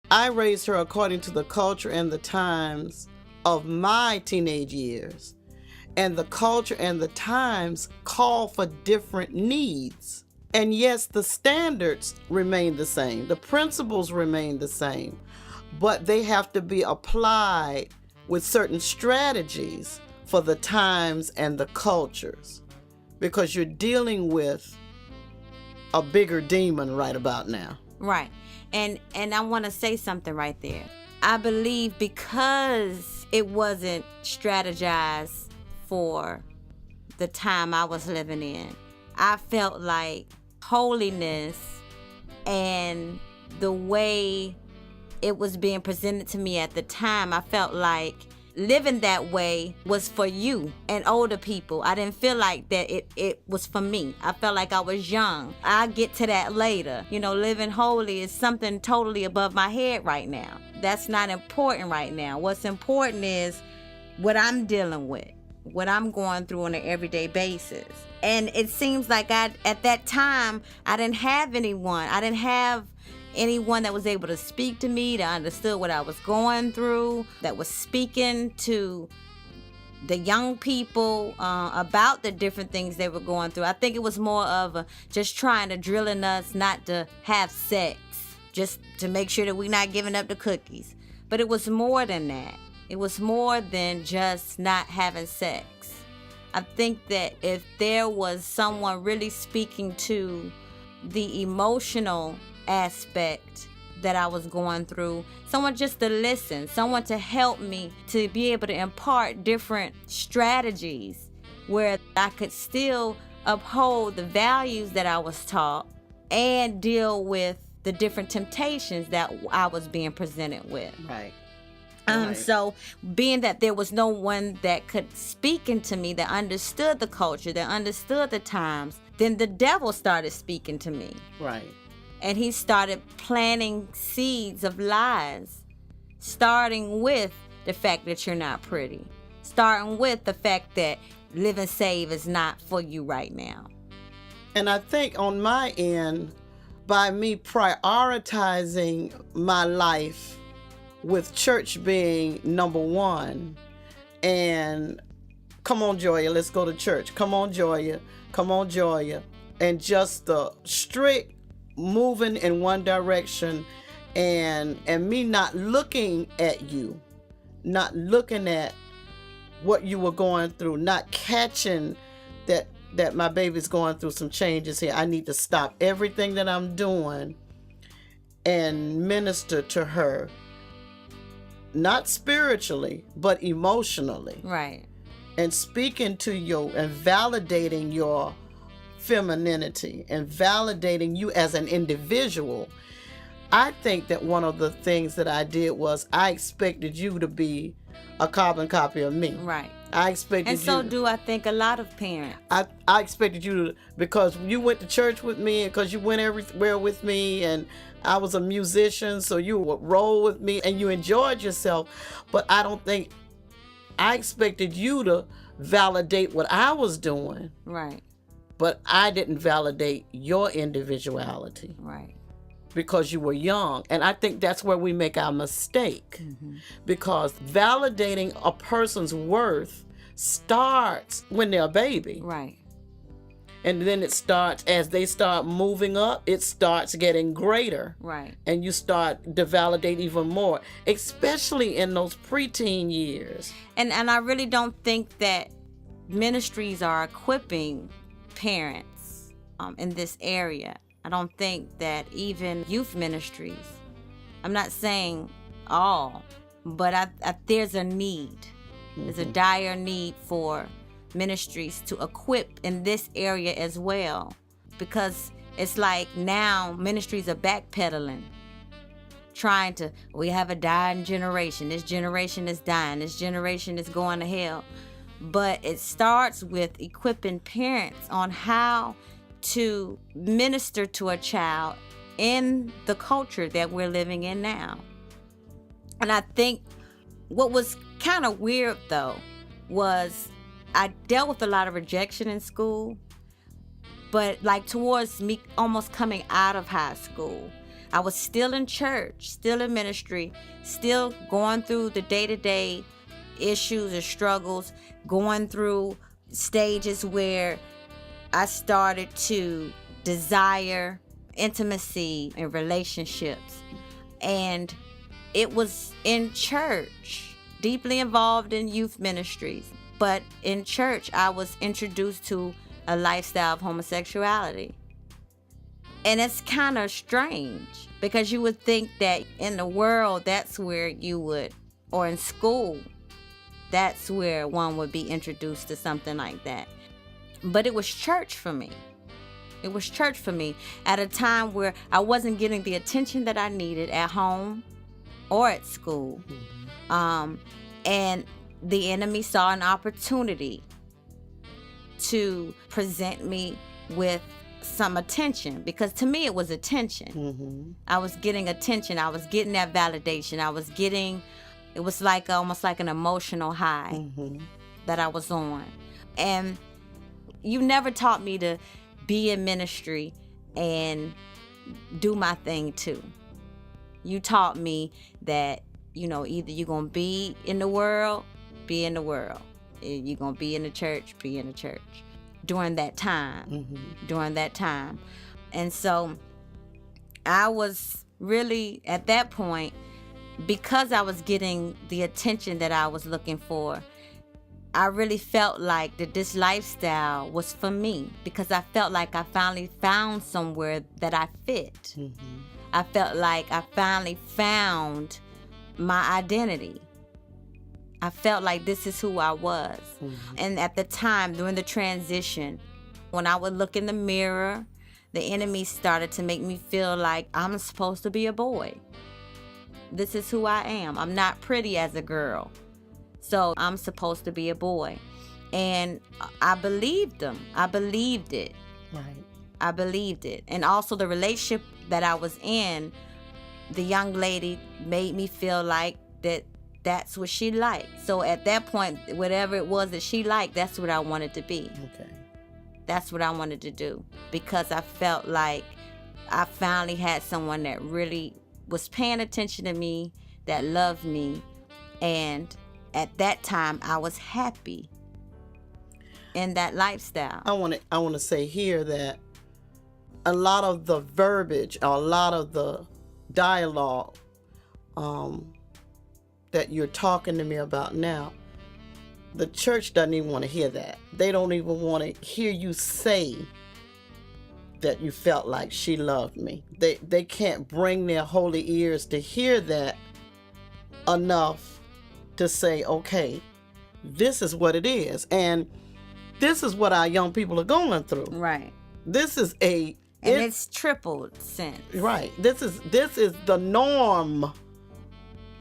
I raised her according to the culture and the times of my teenage years. And the culture and the times call for different needs. And yes, the standards remain the same, the principles remain the same, but they have to be applied with certain strategies for the times and the cultures, because you're dealing with a bigger demon right about now. Right. And I want to say something right there. I believe because it wasn't strategized for the time I was living in, I felt like holiness and the way it was being presented to me at the time, I felt like living that way was for you and older people. I didn't feel like that it was for me. I felt like I was young. I'll get to that later. You know, living holy is something totally above my head right now. That's not important right now. What's important is what I'm dealing with, what I'm going through on an everyday basis. And it seems like at that time, I didn't have anyone. I didn't have anyone that was able to speak to me, that understood what I was going through, that was speaking to the young people about the different things they were going through. I think it was more of just trying to drill in us not to have sex, just to make sure that we're not giving up the cookies. But it was more than that. It was more than just not having sex. I think that if there was someone really speaking to the emotional aspect that I was going through, someone just to listen, someone to help me to be able to impart different strategies where I could still uphold the values that I was taught and deal with the different temptations that I was being presented with. Right. So being that there was no one that could speak into me, that understood the culture, that understood the times, then the devil started speaking to me. Right. And he started planting seeds of lies, starting with the fact that you're not pretty, starting with the fact that living saved is not for you right now. And I think on my end, by me prioritizing my life with church being number one, and come on, Joya, let's go to church. Come on, Joya. Come on, Joya. And just the strict moving in one direction, and me not looking at you, not looking at what you were going through, not catching that my baby's going through some changes here. I need to stop everything that I'm doing and minister to her, not spiritually, but emotionally. Right. And speaking to you and validating your femininity and validating you as an individual. I think that one of the things that I did was I expected you to be a carbon copy of me. Right. I expected and so do I think a lot of parents. I expected you to, because you went to church with me and because you went everywhere with me, and I was a musician, so you would roll with me and you enjoyed yourself. But I don't think I expected you to validate what I was doing. Right. But I didn't validate your individuality. Right. Because you were young. And I think that's where we make our mistake. Mm-hmm. Because validating a person's worth starts when they're a baby. Right. And then it starts, as they start moving up, it starts getting greater. Right. And you start to validate even more, especially in those preteen years. And I really don't think that ministries are equipping parents in this area. I don't think that even youth ministries, I'm not saying all, but I there's a need. Mm-hmm. There's a dire need for ministries to equip in this area as well, because it's like now ministries are backpedaling, trying to, we have a dying generation. This generation is dying. This generation is going to hell. But it starts with equipping parents on how to minister to a child in the culture that we're living in now. And I think what was kind of weird, though, was I dealt with a lot of rejection in school, but like towards me almost coming out of high school, I was still in church, still in ministry, still going through the day-to-day issues or struggles, going through stages where I started to desire intimacy and relationships. And it was in church, deeply involved in youth ministries. But in church, I was introduced to a lifestyle of homosexuality. And it's kind of strange because you would think that in the world, that's where you would, or in school, that's where one would be introduced to something like that. But it was church for me. It was church for me at a time where I wasn't getting the attention that I needed at home or at school. And the enemy saw an opportunity to present me with some attention, because to me it was attention. I was getting attention. I was getting that validation. It was like almost like an emotional high that I was on. And you never taught me to be in ministry and do my thing too. You taught me that, either you're going to be in the world, be in the world. You're going to be in the church, be in the church. During that time. And so I was really, at that point, because I was getting the attention that I was looking for, I really felt like that this lifestyle was for me, because I felt like I finally found somewhere that I fit. I felt like I finally found my identity. I felt like this is who I was. And at the time, during the transition, when I would look in the mirror, the enemy started to make me feel like I'm supposed to be a boy. This is who I am. I'm not pretty as a girl, so I'm supposed to be a boy. And I believed them. I believed it. Right. I believed it. And also the relationship that I was in, the young lady made me feel like that's what she liked. So at that point, whatever it was that she liked, that's what I wanted to be. Okay. That's what I wanted to do, because I felt like I finally had someone that really was paying attention to me, that loved me. And at that time, I was happy in that lifestyle. I want to say here that a lot of the verbiage, or a lot of the dialogue that you're talking to me about now, the church doesn't even want to hear that. They don't even want to hear you say that you felt like she loved me. They can't bring their holy ears to hear that enough to say, okay, this is what it is. And this is what our young people are going through. Right. This is it's tripled since. Right. This is the norm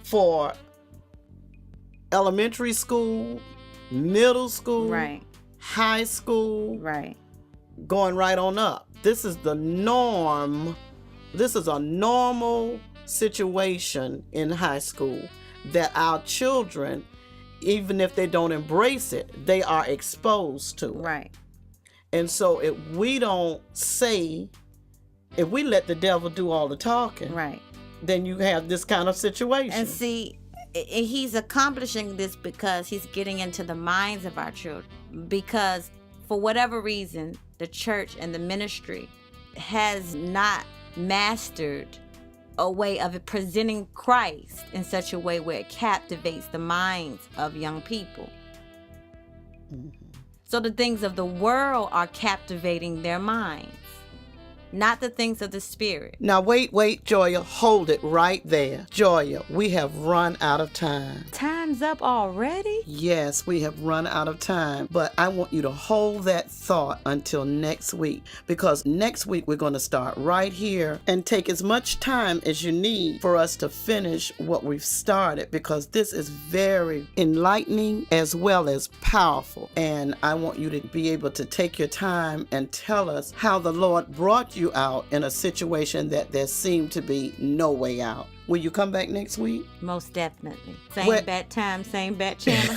for elementary school, middle school, right, high school, right, going right on up. This is the norm. This is a normal situation in high school that our children, even if they don't embrace it, they are exposed to. Right. And so if we don't say, if we let the devil do all the talking, right, then you have this kind of situation. And see, he's accomplishing this because he's getting into the minds of our children. Because for whatever reason, the church and the ministry has not mastered a way of presenting Christ in such a way where it captivates the minds of young people. So the things of the world are captivating their minds, not the things of the spirit. Now, wait, Joya, hold it right there. Joya, we have run out of time. Time's up already? Yes, we have run out of time, but I want you to hold that thought until next week, because next week we're going to start right here and take as much time as you need for us to finish what we've started, because this is very enlightening as well as powerful. And I want you to be able to take your time and tell us how the Lord brought you out in a situation that there seemed to be no way out. Will you come back next week? Most definitely. Same bat time, same bat channel.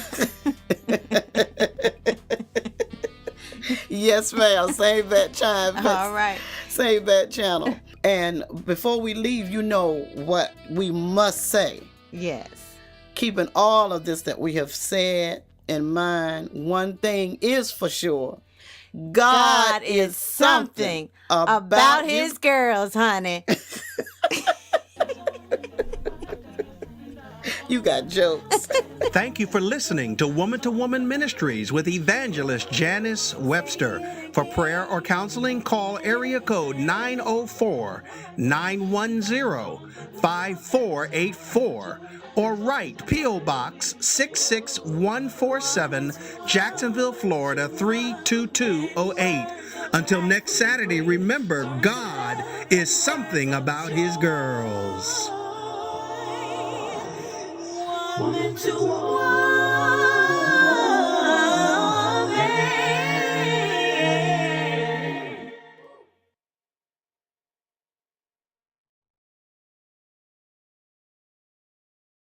Yes, ma'am. Same bat time. All right. Same bat channel. And before we leave, you know what we must say. Yes. Keeping all of this that we have said in mind, one thing is for sure. God is something about his girls, honey. You got jokes. Thank you for listening to Woman to Woman Ministries with Evangelist Janice Webster. For prayer or counseling, call area code 904-910-5484 or write P.O. Box 66147, Jacksonville, Florida 32208. Until next Saturday, remember, God is something about his girls. Woman to woman.